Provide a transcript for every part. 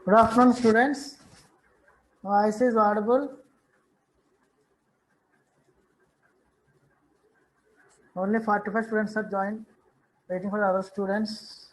Good afternoon, students. My voice is audible. Only 45 students have joined, waiting for the other students.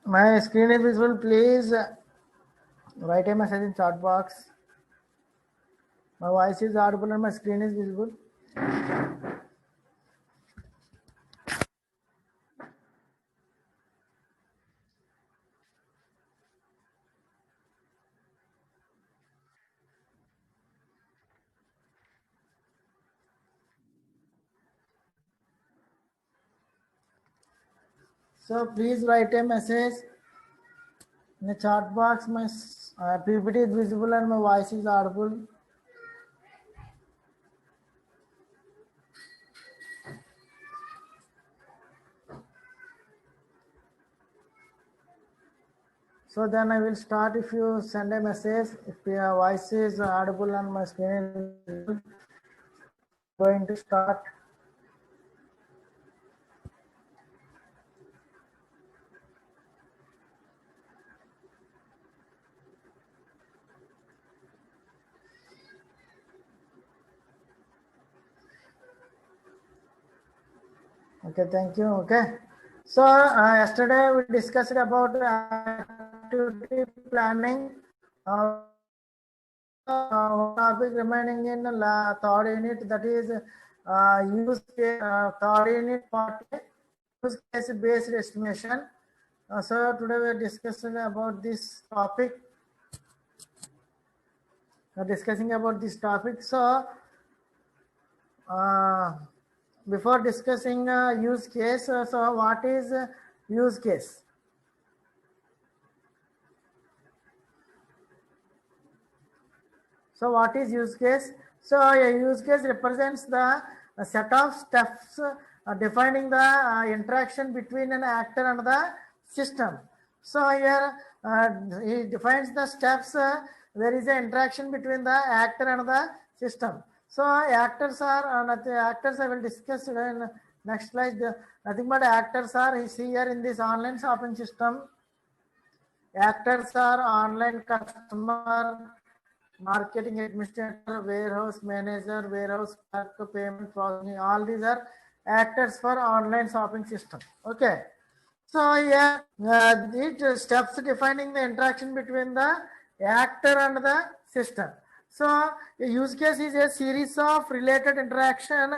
My screen is visible. Please write a message in chat box. My voice is audible and my screen is visible. So please write a message in the chat box. My PPT is visible and my voice is audible. So then I will start. If you send a message, if your voice is audible and my screen is visible, going to start. Okay, thank you. Okay. So yesterday we discussed about activity planning. Topic remaining in third unit, that is use case, third unit part use case based estimation. So today we are discussing about this topic. Discussing about this topic. So before discussing use case, so what is use case? So what is use case? So a use case represents the set of steps defining the interaction between an actor and the system. So here he defines the steps. There is an interaction between the actor and the system. So actors are actors I will discuss in next slide. Nothing but actors are here in this online shopping system. Actors are online customer, marketing administrator, warehouse manager, warehouse clerk, payment processing. All these are actors for online shopping system. Okay. So yeah, it steps defining the interaction between the actor and the system. So a use case is a series of related interaction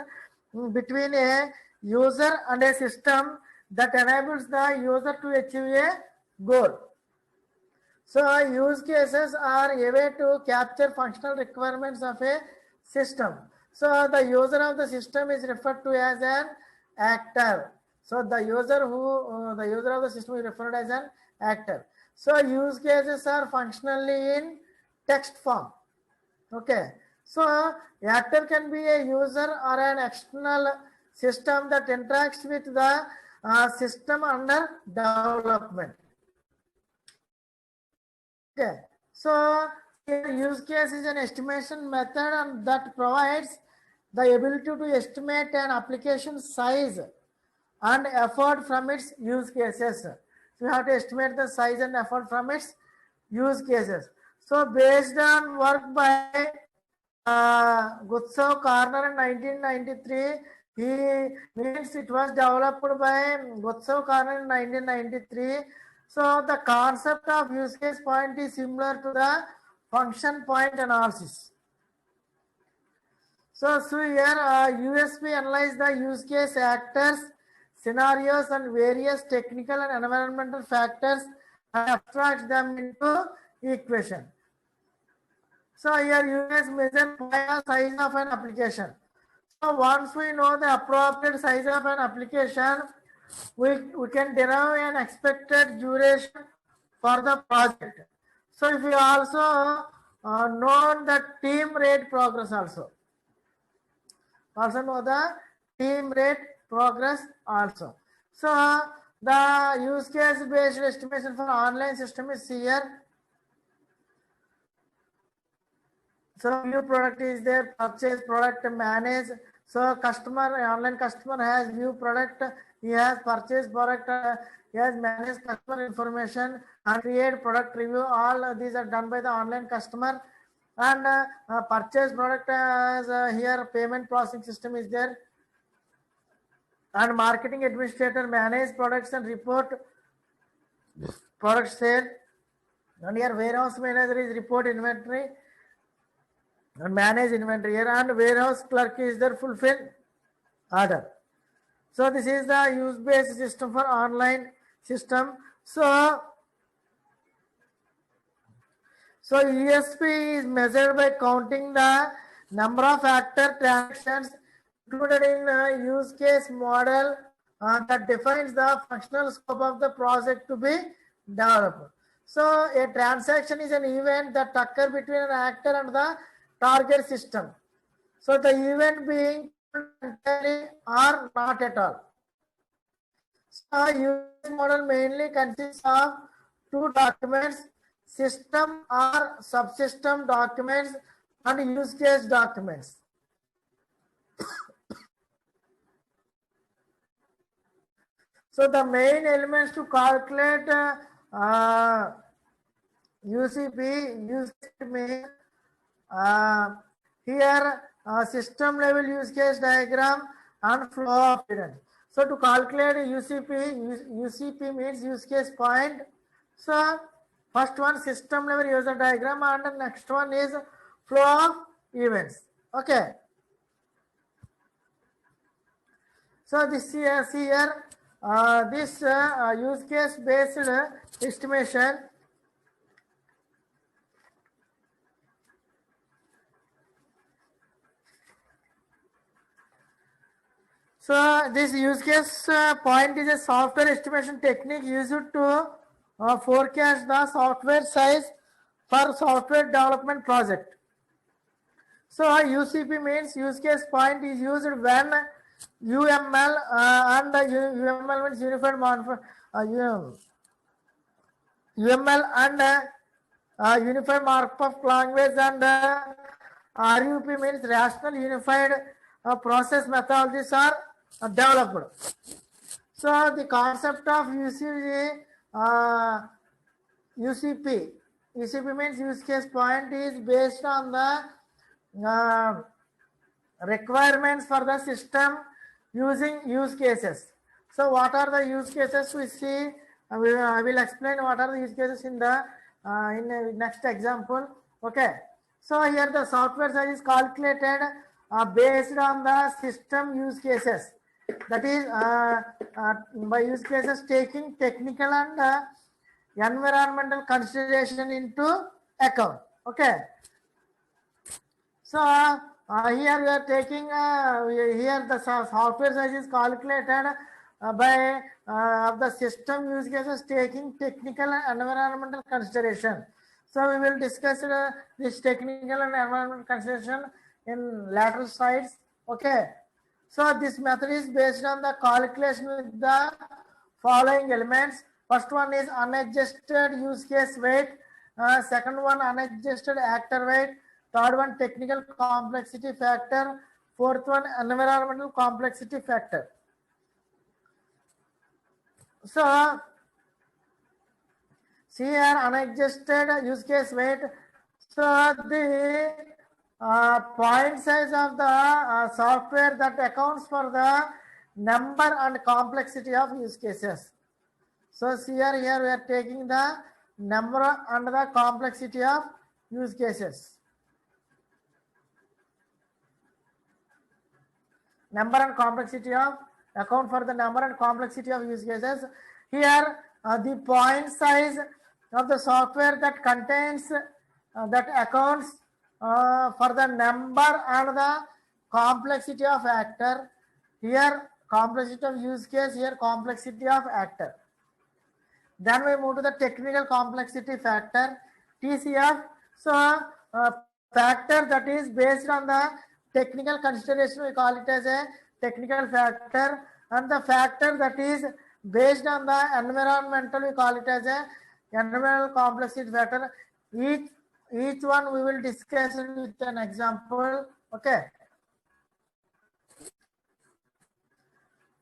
between a user and a system that enables the user to achieve a goal. So use cases are a way to capture functional requirements of a system. So the user of the system is referred to as an actor. So the user of the system is referred as an actor. So use cases are functionally in text form. Okay. So actor can be a user or an external system that interacts with the system under development. Okay. So here use case is an estimation method and that provides the ability to estimate an application size and effort from its use cases. So you have to estimate the size and effort from its use cases. So based on work by Gustav Karner in 1993, he means it was developed by Gustav Karner in 1993. So the concept of use case point is similar to the function point analysis. So here USB analyze the use case actors, scenarios and various technical and environmental factors and abstract them into equation. So here US measure the size of an application. So once we know the appropriate size of an application, we can derive an expected duration for the project. So if we also know the team rate progress also know the team rate progress also. So the use case based estimation for online system is here. So new product is there, purchase product manage. So customer, online customer has new product, he has purchased product, he has managed customer information and create product review. All these are done by the online customer. And purchase product as here payment processing system is there. And marketing administrator manage products and report product sale. And here warehouse manager is report inventory and manage inventory here, and warehouse clerk is there fulfill order. So this is the use based system for online system. So USP is measured by counting the number of actor transactions included in use case model that defines the functional scope of the project to be developed. So a transaction is an event that occurs between an actor and the target system. So the event being entirely or not at all. So use model mainly consists of two documents, system or subsystem documents and use case documents. So the main elements to calculate UCP use case mean here system level use case diagram and flow of events. So to calculate UCP means use case point. So first one system level user diagram and the next one is flow of events. Okay. So this here, see here, this use case based estimation. So this use case point is a software estimation technique used to forecast the software size for software development project. So UCP means use case point is used when UML and UML means unified UML and unified markup language, and RUP means rational unified process methodologies are developed. So the concept of UCP means use case point is based on the requirements for the system using use cases. So what are the use cases we see? I will explain what are the use cases in the next example. Okay. So here the software size is calculated based on the system use cases. That is by use cases taking technical and environmental consideration into account. Okay. So Here we are taking here the software size is calculated by of the system use cases taking technical and environmental consideration. So we will discuss this technical and environmental consideration in later slides. Okay. So this method is based on the calculation with the following elements. First one is unadjusted use case weight. Second one unadjusted actor weight. Third one technical complexity factor. Fourth one environmental complexity factor. So see here unadjusted use case weight. So the point size of the software that accounts for the number and complexity of use cases. So here we are taking the number and the complexity of use cases. Number and complexity of account for the number and complexity of use cases. Here the point size of the software that contains that accounts for the number and the complexity of actor. Here complexity of use case, here complexity of actor. Then we move to the technical complexity factor, TCF. So factor that is based on the technical consideration, we call it as a technical factor, and the factor that is based on the environmental, we call it as a environmental complexity factor. Each one we will discuss with an example. Okay.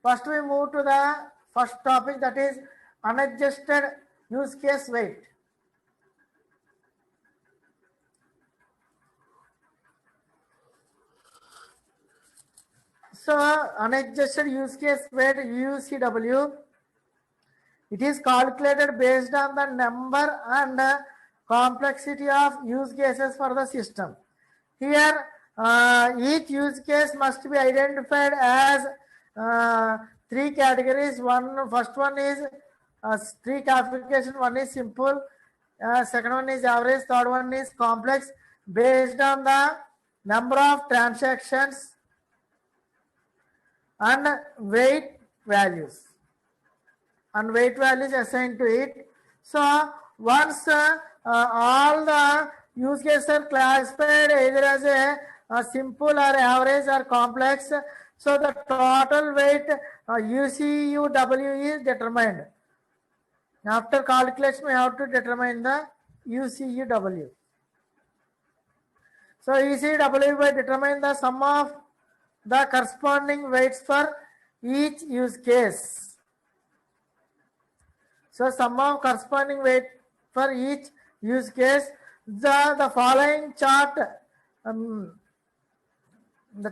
First we move to the first topic, that is unadjusted use case weight. So unadjusted use case weight, UCW, it is calculated based on the number and complexity of use cases for the system. Here each use case must be identified as three categories. First one is three classification. One is simple, second one is average, third one is complex, based on the number of transactions and weight values assigned to it. So once all the use cases are classified either as a simple or average or complex, so the total weight UCUW is determined. After calculation we have to determine the UCUW. So UCUW will determine the sum of the corresponding weights for each use case. So sum of corresponding weight for each use case. The following chart, the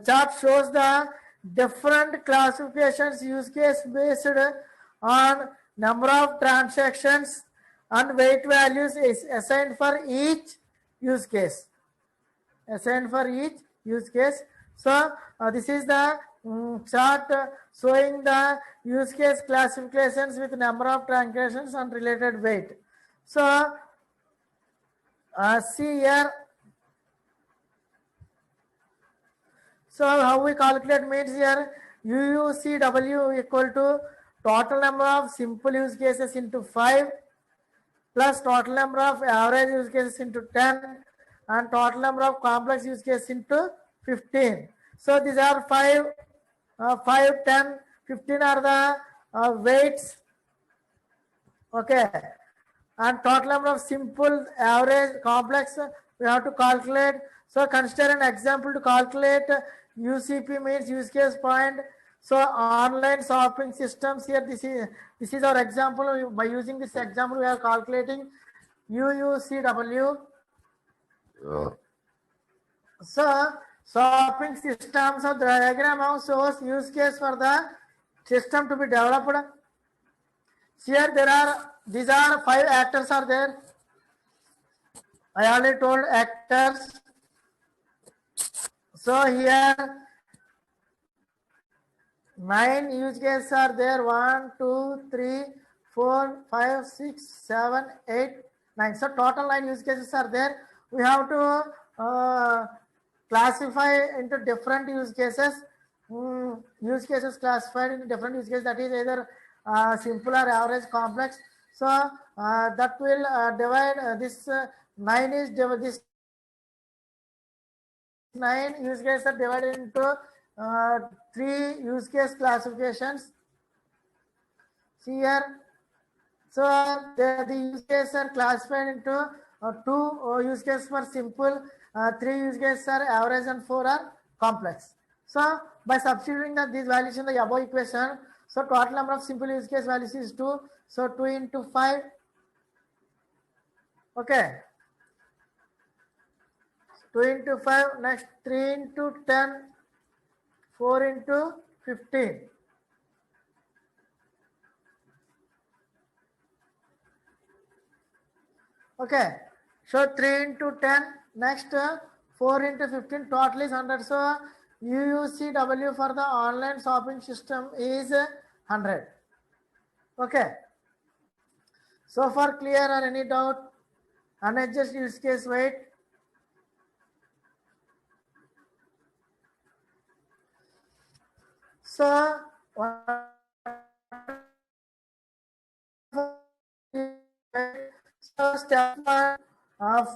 chart shows the different classifications use case based on number of transactions and weight values is assigned for each use case. So this is the chart showing the use case classifications with number of transactions and related weight. So see here. So how we calculate means here UUCW equal to total number of simple use cases into 5 plus total number of average use cases into 10 and total number of complex use cases into 15. So these are 5, 10, 15 are the weights. Okay. And total number of simple, average, complex we have to calculate. So consider an example to calculate UCP means use case point. So online shopping systems, here this is our example. By using this example we are calculating UUCW. So shopping systems, so the diagram now shows use case for the system to be developed. Here these are 5 actors are there. I already told actors. So here 9 use cases are there. 1, 2, 3, 4, 5, 6, 7, 8, 9. So total 9 use cases are there. We have to classify into different use cases. Use cases classified into different use cases, that is either simple or average complex. So that will divide this 9 is this 9 use cases are divided into 3 use case classifications. See here. So the use cases are classified into 2 use cases for simple, 3 use cases are average, and 4 are complex. So by substituting these values in the above equation, so total number of simple use case values is 2. So 2 into 5. Okay. 2 into 5. Next 3 into 10. 4 into 15. Okay. So 3 into 10. Next 4 into 15. Total is 100. So UUCW for the online shopping system is 100. Okay. So far clear or any doubt? Unadjusted use case weight. So step 1,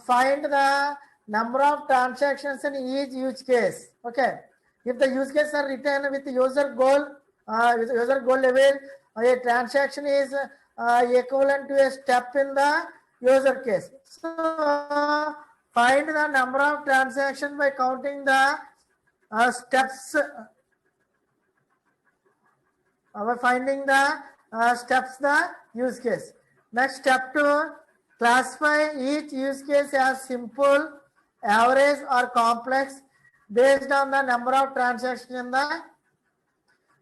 find the number of transactions in each use case. Okay. If the use cases are written with user goal level, a transaction is equivalent to a step in the user case. So find the number of transactions by counting the steps. By finding the steps, the use case. Next, step 2, classify each use case as simple, average, or complex based on the number of transactions in the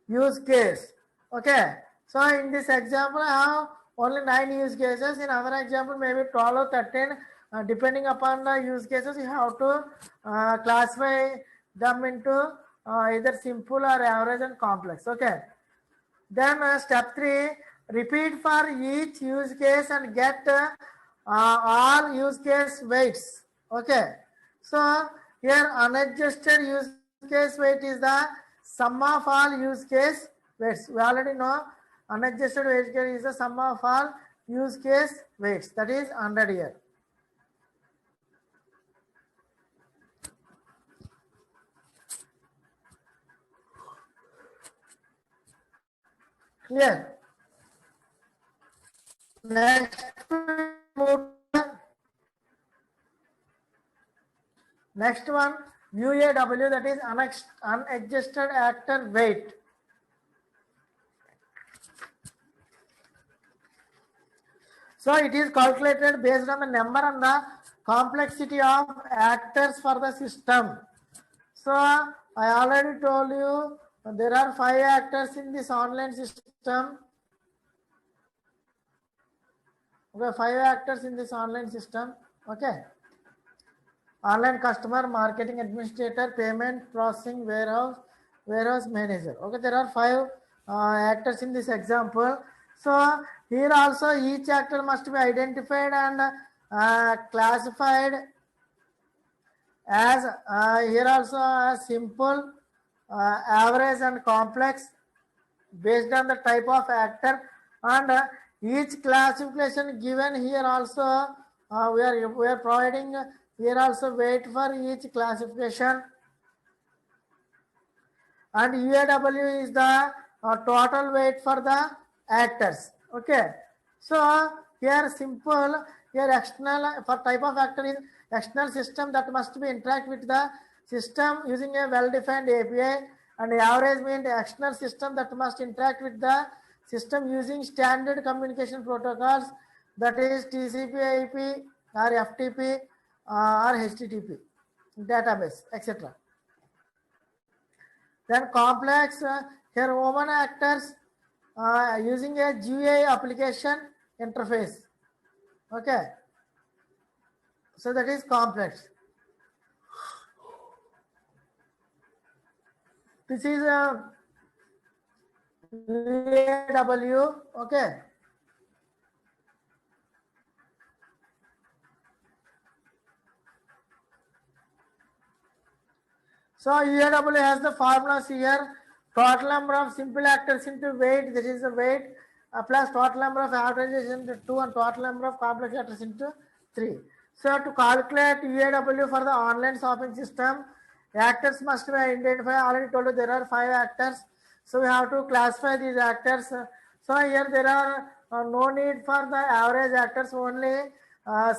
use case. Okay. So in this example, I have only 9 use cases. In other example, maybe 12 or 13. Depending upon the use cases, you have to classify them into either simple or average and complex. Okay. Then step 3, repeat for each use case and get all use case weights. Okay. So here unadjusted use case weight is the sum of all use case weights. We already know unadjusted weight case is the sum of all use case weights. That is 100 here. Clear? Next one, UAW, that is unadjusted actor weight. So it is calculated based on the number and the complexity of actors for the system. So I already told you there are 5 actors in this online system. Okay, 5 actors in this online system. Okay. Online customer, marketing administrator, payment processing, warehouse manager. Okay, there are 5 actors in this example. So here also each actor must be identified and classified as here also a simple, average, and complex based on the type of actor, and each classification given here also we are providing here also weight for each classification, and UAW is the total weight for the actors. Okay. So here simple, here external for type of actor is external system that must be interact with the system using a well-defined API, and average means external system that must interact with the system using standard communication protocols, that is TCP/IP or FTP or HTTP database, etc. Then complex, here human actors using a GUI application interface. Okay. So that is complex. This is UAW. Okay. So UAW has the formulas here. Total number of simple actors into weight, that is the weight, plus total number of averages into 2 and total number of complex actors into 3. So to calculate UAW for the online shopping system, actors must be identified. I already told you there are 5 actors. So we have to classify these actors. So here there are no need for the average actors, only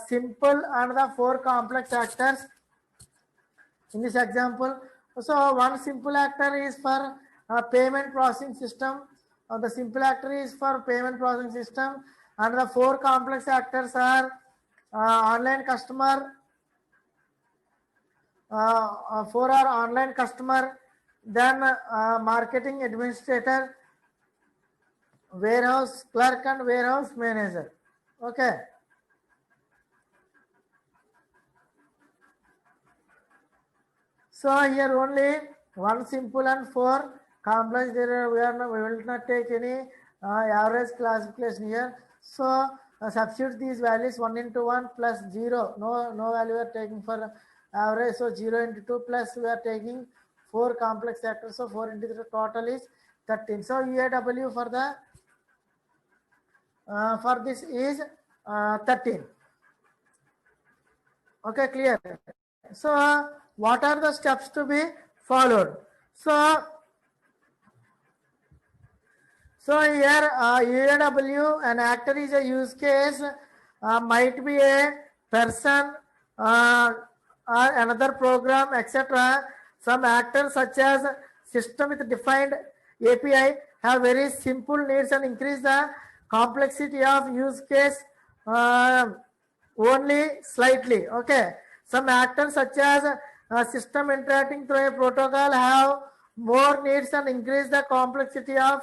simple and the 4 complex actors in this example. So one simple actor is for payment processing system. The simple actor is for payment processing system, and the 4 complex actors are online customer, 4 are online customer, then marketing administrator, warehouse clerk and warehouse manager. Okay. So here only one simple and 4 complex. There we will not take any average classification here. So substitute these values 1 into 1 plus 0. No value we are taking for average. So 0 into 2 plus we are taking 4 complex factors. So 4 into the total is 13. So UAW for the for this is 13. Okay, clear. So what are the steps to be followed? So here UAW, an actor is a use case, might be a person or another program, etc. Some actors such as system with defined API have very simple needs and increase the complexity of use case only slightly. Okay. Some actors such as system interacting through a protocol have more needs and increase the complexity of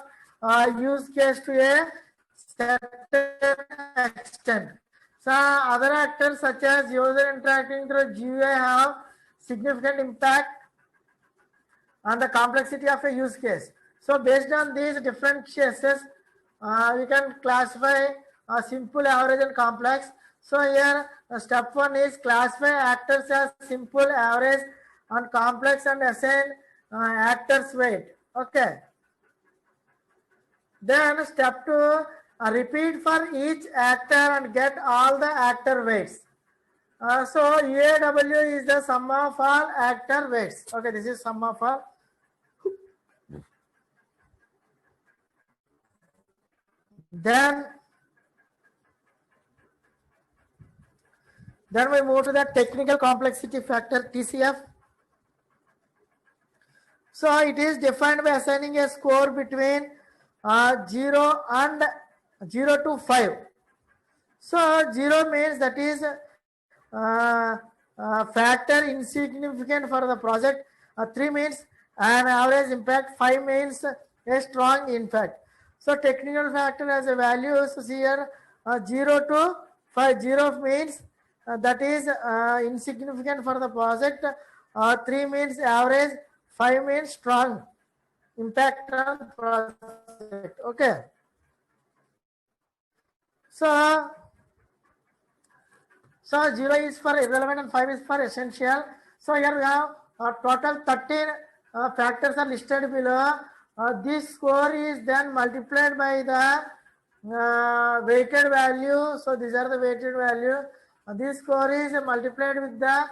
use case to a certain extent. So other actors such as user interacting through GUI have significant impact on the complexity of a use case. So based on these different cases, we can classify simple, average and complex. So here step 1 is classify actors as simple, average and complex and assign actors weight. Okay. Then step 2, repeat for each actor and get all the actor weights. So UAW is the sum of all actor weights. Okay, this is sum of all. Then we move to the technical complexity factor, TCF. So it is defined by assigning a score between 0 and 0 to 5. So 0 means that is factor insignificant for the project. 3 means an average impact. 5 means a strong impact. So technical factor has a value. So here 0 to 5. 0 means that is insignificant for the project. 3 means average. 5 means strong impact on the project. Okay. So 0 is for irrelevant and 5 is for essential. So here we have total 13 factors are listed below. This score is then multiplied by the weighted value. So these are the weighted value. This score is multiplied with the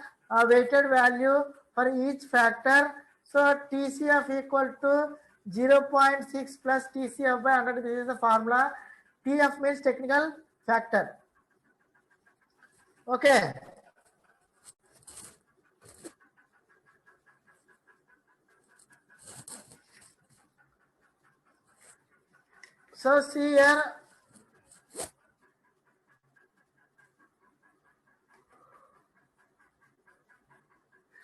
weighted value for each factor. So TCF equal to 0.6 plus TCF by 100. This is the formula. TF means technical factor. Okay. So see here.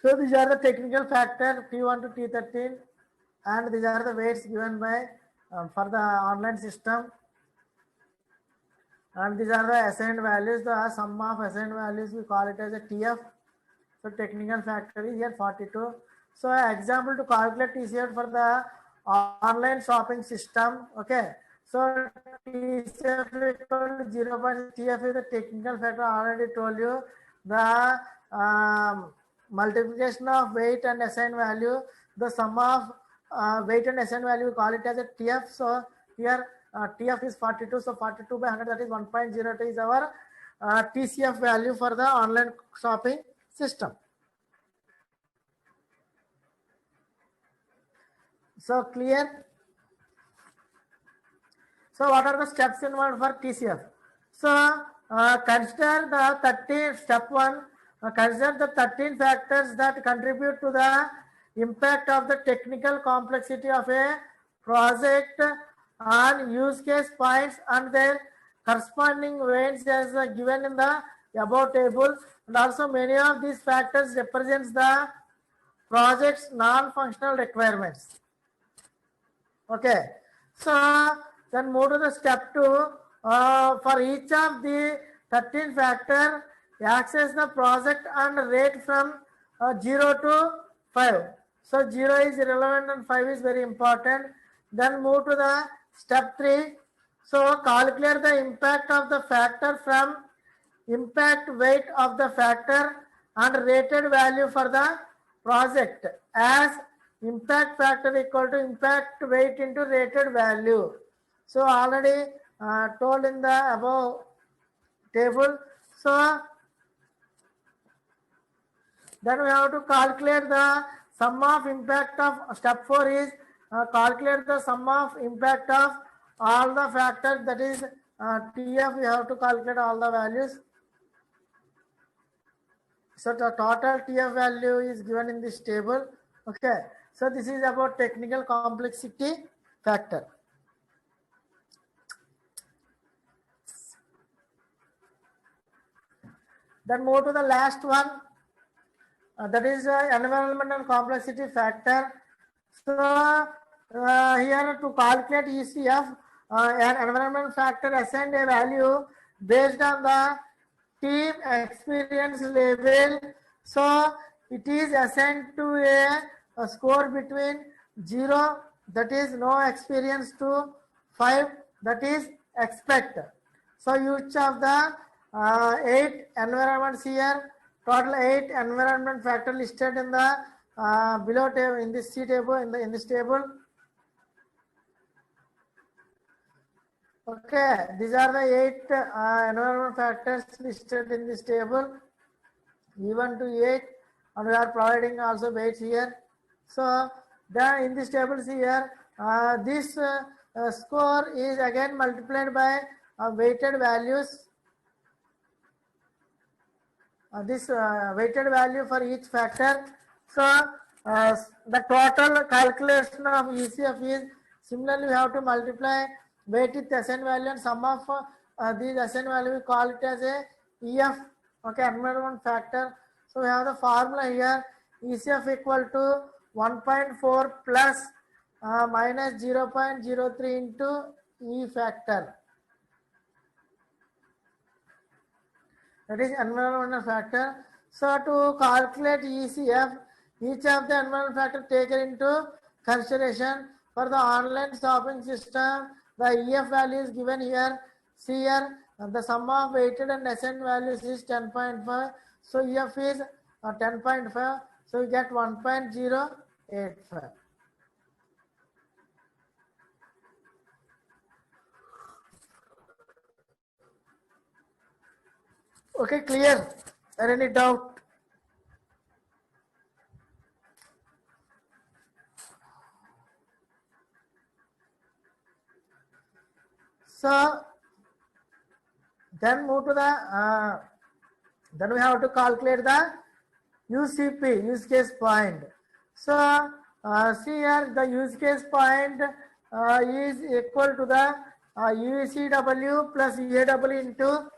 So these are the technical factor T1 to T13, and these are the weights given by for the online system. And these are the assigned values, the sum of assigned values, we call it as a TF. So technical factor is here 42. So example to calculate TCF for the online shopping system. Okay. So TCF equal to 0. TF is the technical factor. I already told you the multiplication of weight and assign value, the sum of weight and assign value, we call it as a TF. So here TF is 42, so 42 by 100, that is 1.02 is our TCF value for the online shopping system. So clear? So what are the steps involved for TCF? So consider the 13, step 1, consider the 13 factors that contribute to the impact of the technical complexity of a project on use case points and their corresponding weights as given in the above table. And also many of these factors represents the project's non-functional requirements. Okay, so then move to the step 2. For each of the 13 factor, access the project and rate from 0 to 5. So 0 is irrelevant and 5 is very important. Then move to the step 3. So calculate the impact of the factor from impact weight of the factor and rated value for the project as impact factor equal to impact weight into rated value. So already told in the above table. So then we have to calculate the sum of impact of step 4 is calculate the sum of impact of all the factors, that is TF. We have to calculate all the values. So the total TF value is given in this table. Okay. So this is about technical complexity factor. Then move to the last one. That is environmental complexity factor. So here to calculate ECF, an environmental factor assigned a value based on the team experience level. So it is assigned to a score between 0, that is no experience, to 5, that is expect. So each of the 8 environments here, total 8 environment factor listed in the below table, in this C table, in this table. Okay, these are the 8 environment factors listed in this table, E1 to 8, and we are providing also weights here. So then in this table here, this score is again multiplied by weighted values. This weighted value for each factor. So the total calculation of ECF is similarly we have to multiply weight with SN value and sum of these SN value, we call it as a EF. Okay, environment factor. So we have the formula here, ECF equal to 1.4 plus minus 0.03 into E factor. That is environmental factor. So to calculate ECF, each of the environmental factor taken into consideration. For the online shopping system, the EF value is given here. See here, the sum of weighted and SN values is 10.5. So EF is 10.5. So we get 1.085. Okay, clear? Or any doubt? So then move to the then we have to calculate the UCP, use case point. So see here, the use case point is equal to the UCW plus EAW into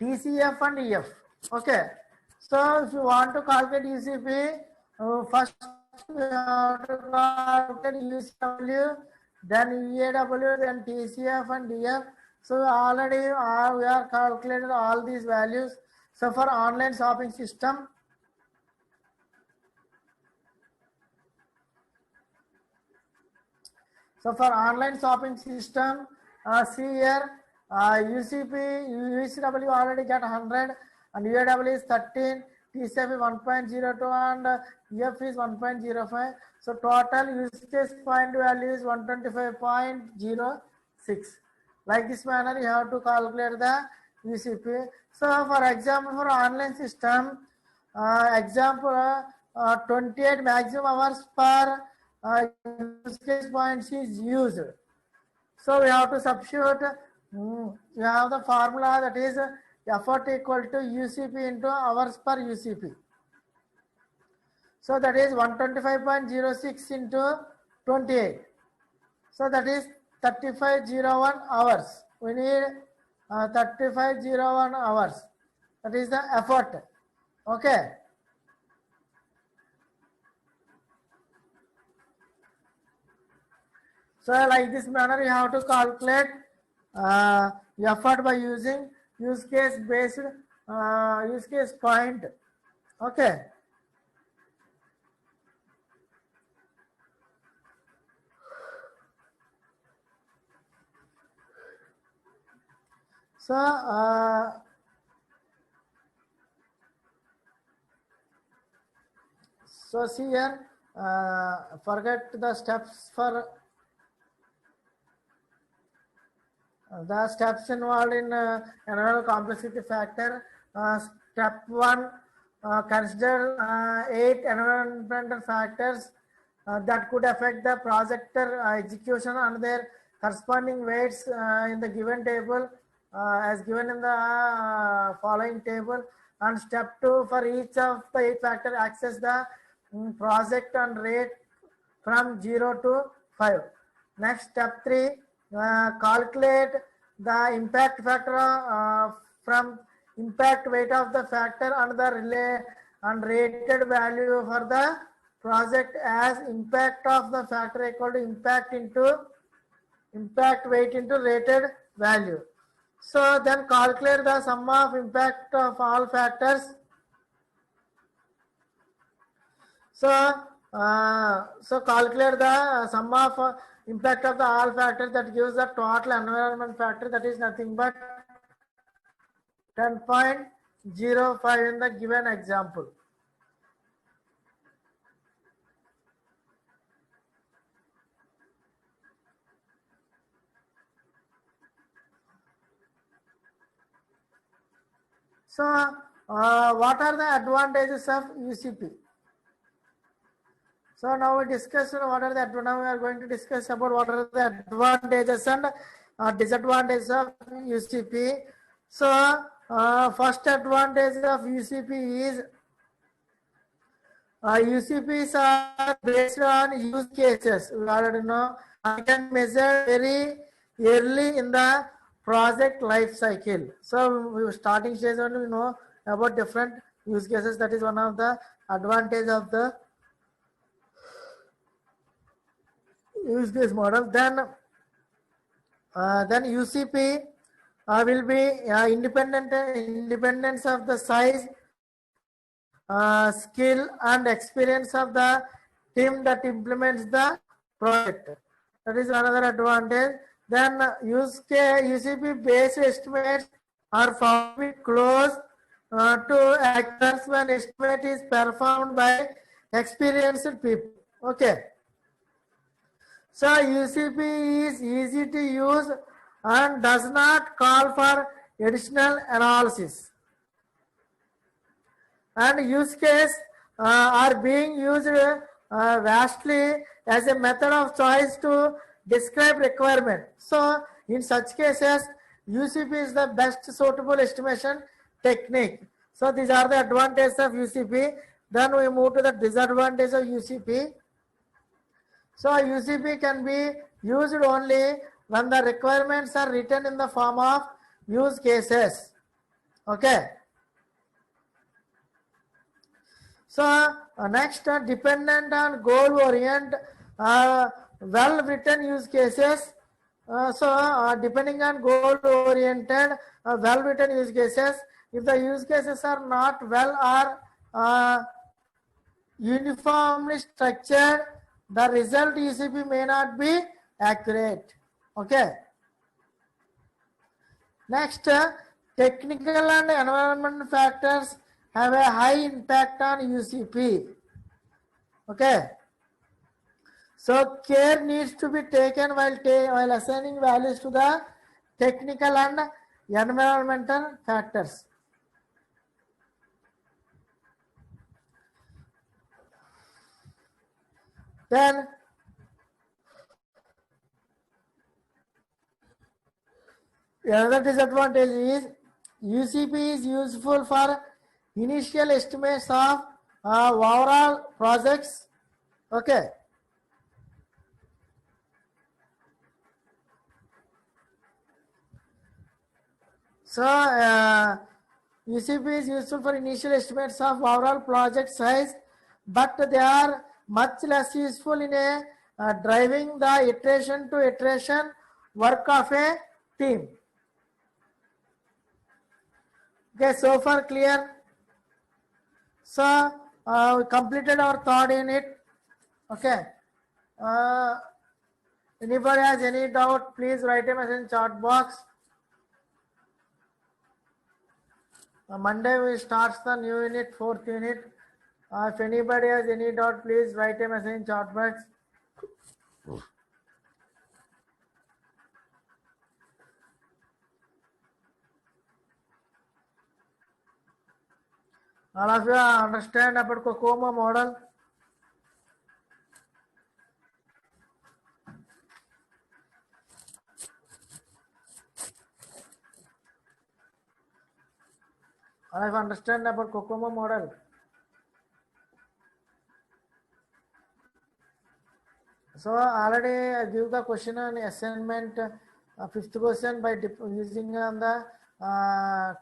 TCF and EF. Okay. So if you want to calculate UCP, first we have to calculate UCW, then EAW, then TCF and EF. So already we are calculated all these values. So for online shopping system, see here, UCP, UCW already get 100, and UAW is 13, TCF is 1.02, and EF is 1.05. So total use case point value is 125.06. Like this manner, you have to calculate the UCP. So for example, for online system, example 28 maximum hours per use case points is used. So we have to substitute. We have the formula, that is effort equal to UCP into hours per UCP. So that is 125.06 into 28. So that is 3501 hours. We need 3501 hours. That is the effort. Okay. So like this manner, you have to calculate effort by using use case based use case point. Okay. So see here, forget the steps for the steps involved in another complexity factor. Step 1, consider 8 environmental factors that could affect the project execution and their corresponding weights in the given table as given in the following table. And step 2, for each of the 8 factors, access the project and rate from 0 to 5. Next, step 3, calculate the impact factor from impact weight of the factor and the relay and rated value for the project as impact of the factor equal to impact weight into rated value. So then calculate the sum of impact of all factors. So calculate the sum of impact of the all factors, that gives the total environment factor, that is nothing but 10.05 in the given example. So what are the advantages of UCP? So now we discuss what are the advantages. Now we are going to discuss about what are the advantages and disadvantages of UCP. So first advantage of UCP is UCPs are based on use cases. We already know, I can measure very early in the project life cycle. So we starting stage only we know about different use cases. That is one of the advantage of the use case model. Then UCP will be independence of the size, skill and experience of the team that implements the project. That is another advantage. Then UCP based estimates are found to be close to accuracy when estimate is performed by experienced people. Okay. So UCP is easy to use and does not call for additional analysis. And use case are being used vastly as a method of choice to describe requirement. So in such cases, UCP is the best suitable estimation technique. So these are the advantages of UCP. Then we move to the disadvantage of UCP. So UCP can be used only when the requirements are written in the form of use cases. Okay. So next, dependent on goal orient, well written use cases. Depending on goal oriented, well written use cases, if the use cases are not well or uniformly structured, the result UCP may not be accurate. Okay. Next, Technical and environment factors have a high impact on UCP. Okay. So care needs to be taken while assigning values to the technical and environmental factors. Then another disadvantage is UCP is useful for initial estimates of overall projects. Okay. So UCP is useful for initial estimates of overall project size, but they are much less useful in a driving the iteration to iteration work of a team. Okay, so far clear. So we completed our third unit. Okay. Anybody has any doubt? Please write a message in chat box. Monday we start the new unit, fourth unit. If anybody has any doubt, please write a message in chat box. All of you understand about COCOMO model? All of you understand about COCOMO model? So already I give the question on assignment, fifth question by using on the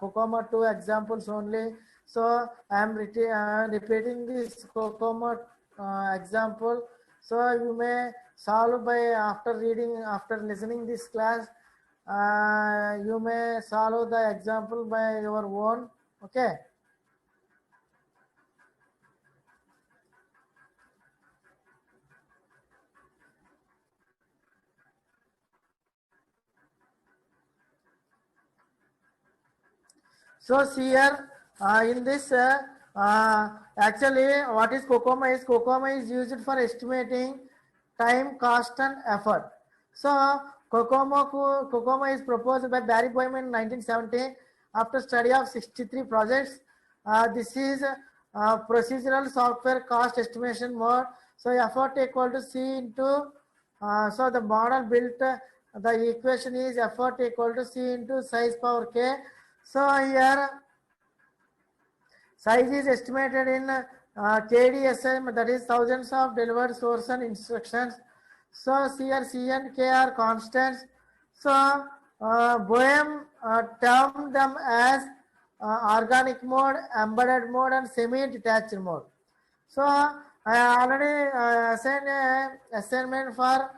COCOMO 2 examples only. So I am repeating this COCOMO example. So you may solve by after listening this class. You may solve the example by your own. Okay. So see here in this actually what is COCOMO is? COCOMO is used for estimating time, cost and effort. So COCOMO is proposed by Barry Boehm in 1970 after study of 63 projects. This is procedural software cost estimation mode. So effort equal to C into so the model built the equation is effort equal to C into size power K. So here size is estimated in KDSM, that is thousands of delivered source and instructions. So here C and K are constants. So Boehm termed them as organic mode, embedded mode and semi-detached mode. So I already assigned a assignment for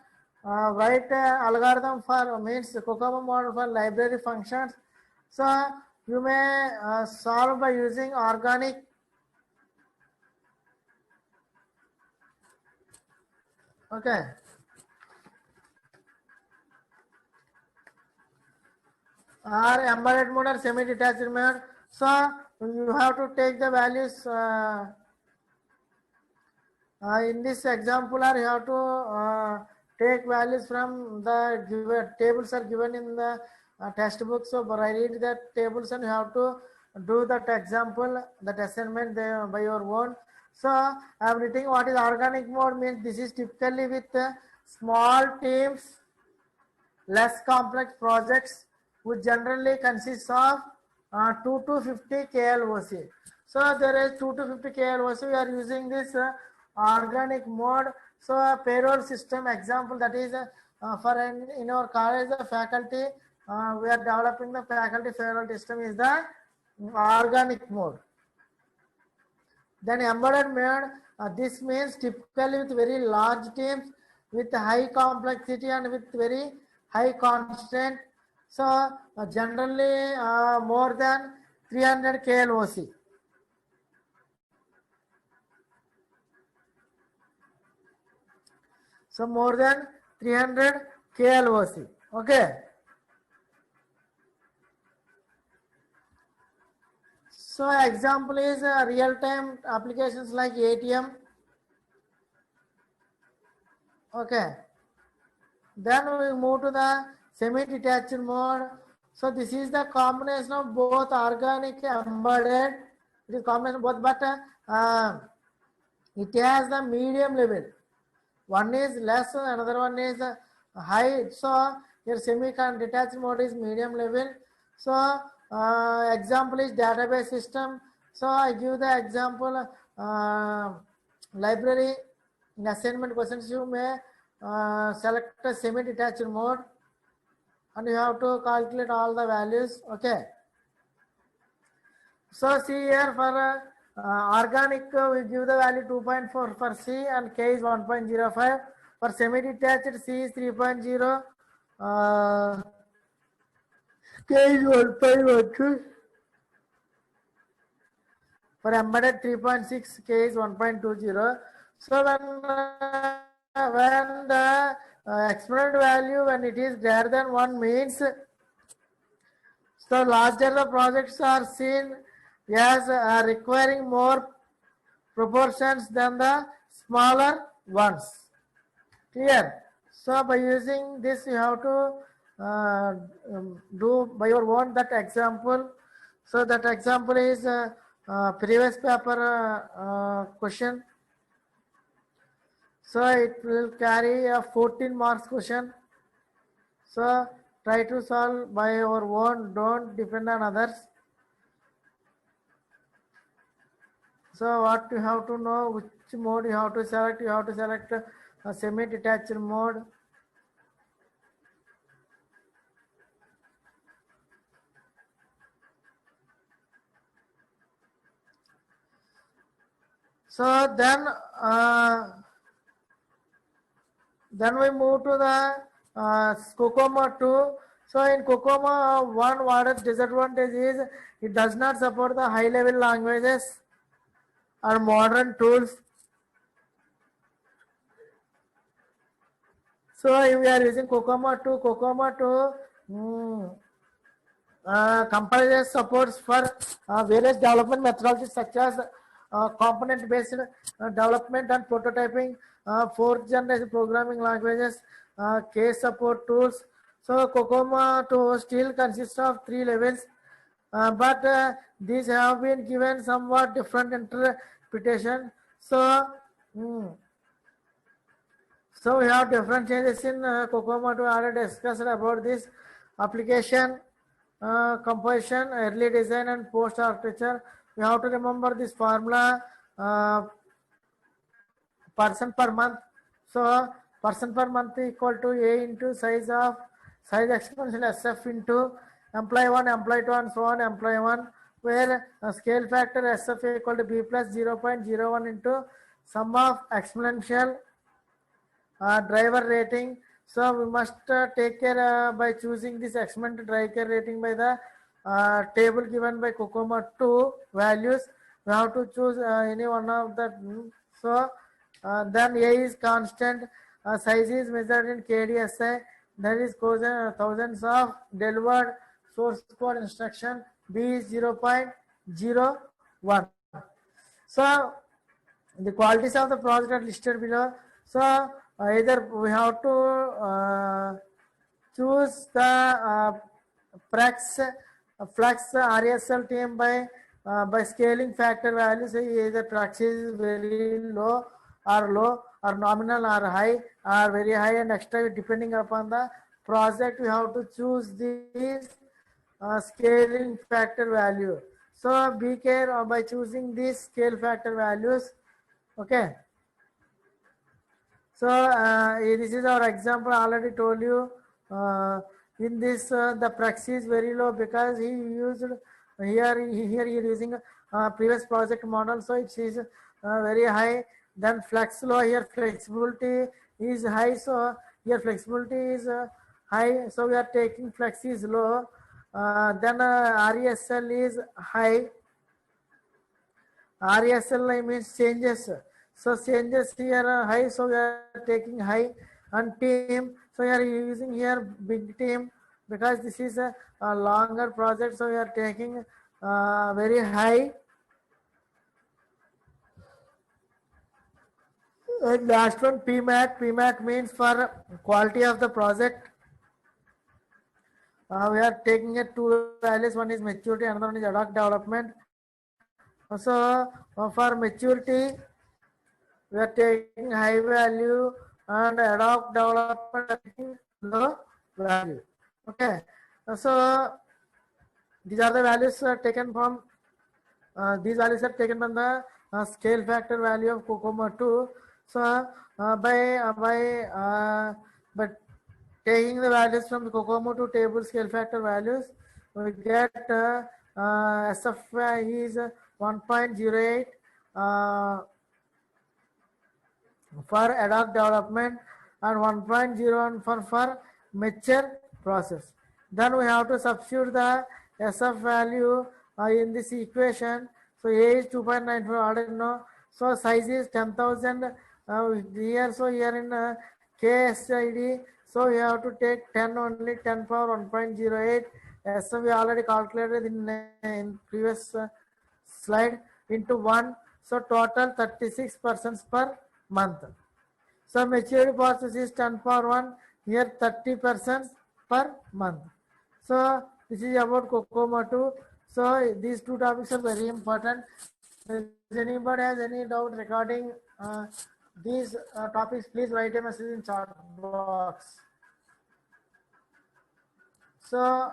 write algorithm for means COCOMO model for library functions. So you may solve by using organic. Okay. Or embedded mode or semi-detached mode. So you have to take the values in this example, or you have to take values from the given tables are given in the textbook. So I read that tables and you have to do that example, that assignment there by your own. So I am writing what is organic mode means. This is typically with small teams, less complex projects, which generally consists of 2 to 50 KLOC. So there is 2 to 50 KLOC. We are using this organic mode. So a payroll system example, that is for in our college the faculty, we are developing the faculty payroll system is the organic mode. Then embedded mode, this means typically with very large teams with high complexity and with very high constraint. So generally more than 300 KLOC. So more than 300 KLOC. Okay. So example is real-time applications like ATM. Okay. Then we move to the semi-detached mode. So this is the combination of both organic and embedded. It is combination of both, but it has the medium level. One is less, another one is high. So your semi-detached mode is medium level. So example is database system. So I give the example library. In assignment questions you may select a semi-detached mode and you have to calculate all the values. Okay. So see here for organic we give the value 2.4 for C and K is 1.05. For semi-detached C is 3.0, K is 1.12. For embedded 3.6, K is 1.20. So when the exponent value when it is greater than 1 means so larger the projects are seen as requiring more proportions than the smaller ones. Clear? So by using this you have to do by your own that example. So that example is previous paper question. So it will carry a 14 marks question. So try to solve by your own, don't depend on others. So what you have to know, which mode you have to select a semi-detached mode. So then we move to the COCOMO 2. So in COCOMO 1, what is disadvantage is it does not support the high level languages or modern tools. So if we are using COCOMO 2 comprises supports for various development methodologies such as component based development and prototyping, fourth generation programming languages, case support tools. So COCOMO 2 still consists of 3 levels, but these have been given somewhat different interpretation. So so we have different changes in COCOMO 2. Already discussed about this application, composition, early design and post architecture. We have to remember this formula, person per month. So person per month equal to A into size exponential SF into employee 1, employee 2 and so on, employee 1, where scale factor SF equal to B plus 0.01 into sum of exponential driver rating. So we must take care by choosing this exponential driver rating by the table given by COCOMO 2 values. We have to choose any one of the. So then A is constant, size is measured in KDSI, that is thousands of delivered source code instruction. B is 0.01. So the qualities of the project are listed below. So either we have to choose the flex RSL team by scaling factor values. Either flex is very low or nominal or high or very high and extra depending upon the project. We have to choose these scaling factor value. So be careful by choosing these scale factor values. Okay. So this is our example. I already told you. In this, the Praxis is very low because he used here he is using previous project model, so it is very high. Then flex low, here flexibility is high, so here flexibility is high. So we are taking flex is low. Then RESL is high. RSL means changes. So changes here are high, so we are taking high. And team, so we are using here big team because this is a longer project, so we are taking very high. And last one, PMAT. PMAT means for quality of the project. We are taking it two values. One is maturity, another one is ad hoc development. So for maturity, we are taking high value, and ad hoc development taking low value. Okay. So these are the values taken from. These values are taken from the scale factor value of COCOMO 2. So by taking the values from the COCOMO 2 table scale factor values, we get SFI is 1.08 for ad hoc development and 1.01 for mature process. Then we have to substitute the SF value in this equation. So A is 2.94 already know. So size is 10,000 here. So here in KSID, so you have to take 10 only, 10 power 1.08. SF we already calculated in previous slide into 1. So total 36 persons per month. So maturity process is 10 power 1, here 30 persons per month. So this is about COCOMO 2. So these two topics are very important. If anybody has any doubt regarding these topics, please write a message in chat box. So